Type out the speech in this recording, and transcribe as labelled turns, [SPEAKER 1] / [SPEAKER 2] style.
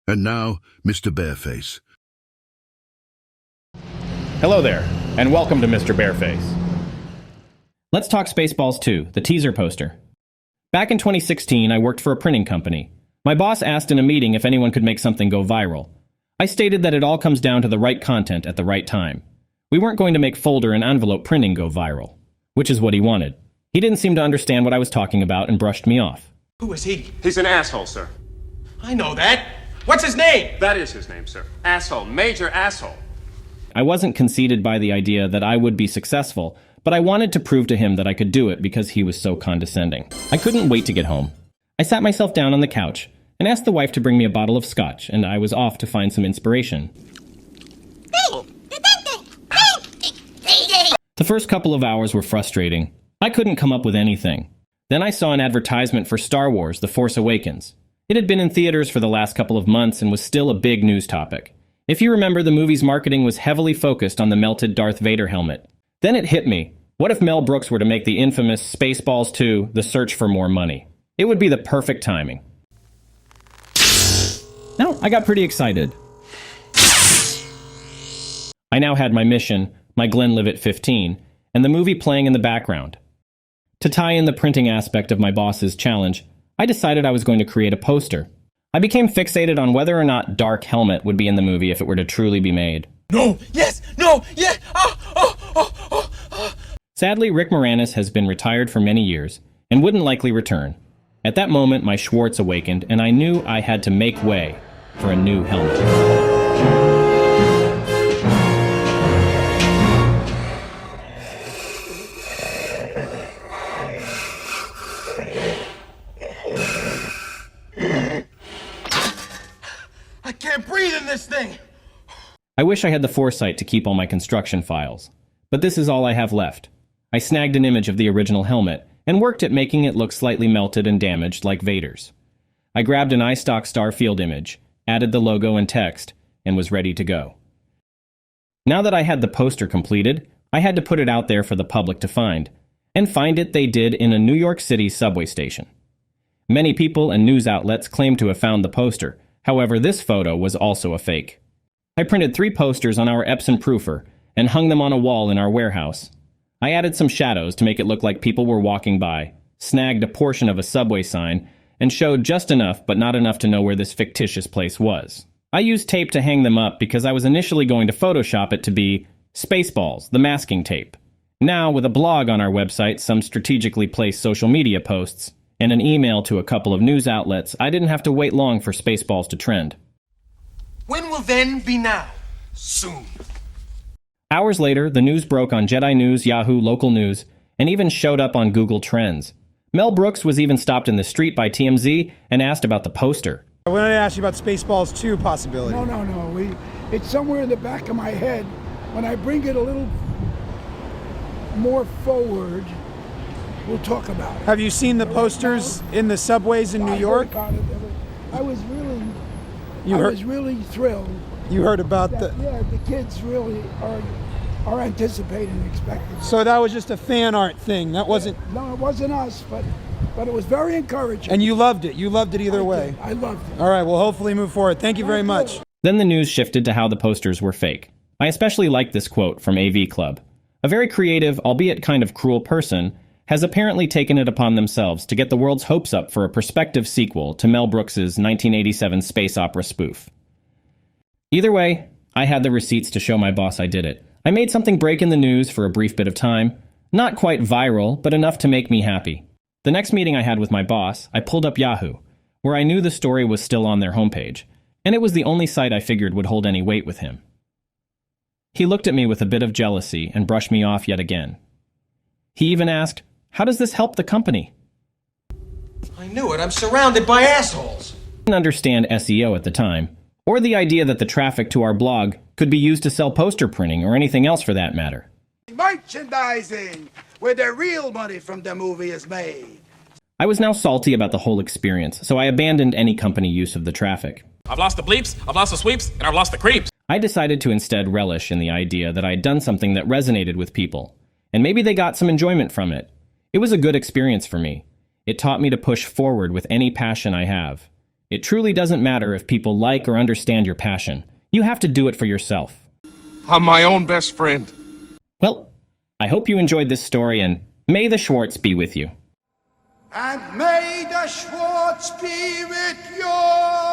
[SPEAKER 1] And now, Mr. Bareface.
[SPEAKER 2] Hello there, and welcome to Mr. Bareface. Let's talk Spaceballs 2, the teaser poster. Back in 2016, I worked for a printing company. My boss asked in a meeting if anyone could make something go viral. I stated that it all comes down to the right content at the right time. We weren't going to make folder and envelope printing go viral, which is what he wanted. He didn't seem to understand what I was talking about and brushed me off.
[SPEAKER 3] Who is he?
[SPEAKER 4] He's an asshole, sir.
[SPEAKER 3] I know that. What's his name?
[SPEAKER 4] That is his name, sir. Asshole. Major asshole.
[SPEAKER 2] I wasn't conceited by the idea that I would be successful, but I wanted to prove to him that I could do it because he was so condescending. I couldn't wait to get home. I sat myself down on the couch and asked the wife to bring me a bottle of scotch, and I was off to find some inspiration. The first couple of hours were frustrating. I couldn't come up with anything. Then I saw an advertisement for Star Wars: The Force Awakens. It had been in theaters for the last couple of months and was still a big news topic. If you remember, the movie's marketing was heavily focused on the melted Darth Vader helmet. Then it hit me. What if Mel Brooks were to make the infamous Spaceballs 2, The Search for More Money? It would be the perfect timing. Now, I got pretty excited. I now had my mission, my Glenlivet 15, and the movie playing in the background. To tie in the printing aspect of my boss's challenge, I decided I was going to create a poster. I became fixated on whether or not Dark Helmet would be in the movie if it were to truly be made.
[SPEAKER 3] No! Yes! No! Yes!
[SPEAKER 2] Sadly, Rick Moranis has been retired for many years and wouldn't likely return. At that moment, my Schwartz awakened, and I knew I had to make way for a new helmet.
[SPEAKER 3] I can't breathe in this thing!
[SPEAKER 2] I wish I had the foresight to keep all my construction files, but this is all I have left. I snagged an image of the original helmet and worked at making it look slightly melted and damaged like Vader's. I grabbed an iStock Starfield image, added the logo and text, and was ready to go. Now that I had the poster completed, I had to put it out there for the public to find, and find it they did in a New York City subway station. Many people and news outlets claim to have found the poster. However, this photo was also a fake. I printed 3 posters on our Epson proofer and hung them on a wall in our warehouse. I added some shadows to make it look like people were walking by, snagged a portion of a subway sign, and showed just enough but not enough to know where this fictitious place was. I used tape to hang them up because I was initially going to Photoshop it to be Spaceballs, the masking tape. Now, with a blog on our website, some strategically placed social media posts, and an email to a couple of news outlets, I didn't have to wait long for Spaceballs to trend.
[SPEAKER 3] When will then be now? Soon.
[SPEAKER 2] Hours later, the news broke on Jedi News, Yahoo, Local News, and even showed up on Google Trends. Mel Brooks was even stopped in the street by TMZ and asked about the poster.
[SPEAKER 5] I wanted to ask you about Spaceballs 2 possibility.
[SPEAKER 6] No. It's somewhere in the back of my head. When I bring it a little more forward, we'll talk about it.
[SPEAKER 5] Have you seen the posters in the subways in New York?
[SPEAKER 6] I was really thrilled.
[SPEAKER 5] You heard about
[SPEAKER 6] Yeah, the kids really are anticipating and expecting.
[SPEAKER 5] So that was just a fan art thing. That wasn't.
[SPEAKER 6] No, it wasn't us, but it was very encouraging.
[SPEAKER 5] And you loved it. You loved it either way.
[SPEAKER 6] I loved it.
[SPEAKER 5] All right. Well, hopefully move forward. Thank you very much.
[SPEAKER 2] Then the news shifted to how the posters were fake. I especially liked this quote from AV Club. A very creative, albeit kind of cruel person has apparently taken it upon themselves to get the world's hopes up for a prospective sequel to Mel Brooks's 1987 space opera spoof. Either way, I had the receipts to show my boss I did it. I made something break in the news for a brief bit of time. Not quite viral, but enough to make me happy. The next meeting I had with my boss, I pulled up Yahoo, where I knew the story was still on their homepage, and it was the only site I figured would hold any weight with him. He looked at me with a bit of jealousy and brushed me off yet again. He even asked, "How does this help the company?"
[SPEAKER 3] I knew it. I'm surrounded by assholes.
[SPEAKER 2] I didn't understand SEO at the time, or the idea that the traffic to our blog could be used to sell poster printing or anything else for that matter.
[SPEAKER 6] Merchandising, where the real money from the movie is made.
[SPEAKER 2] I was now salty about the whole experience, so I abandoned any company use of the traffic.
[SPEAKER 7] I've lost the bleeps, I've lost the sweeps, and I've lost the creeps.
[SPEAKER 2] I decided to instead relish in the idea that I had done something that resonated with people, and maybe they got some enjoyment from it. It was a good experience for me. It taught me to push forward with any passion I have. It truly doesn't matter if people like or understand your passion. You have to do it for yourself.
[SPEAKER 3] I'm my own best friend.
[SPEAKER 2] Well, I hope you enjoyed this story, and may the Schwartz be with you.
[SPEAKER 6] And may the Schwartz be with you.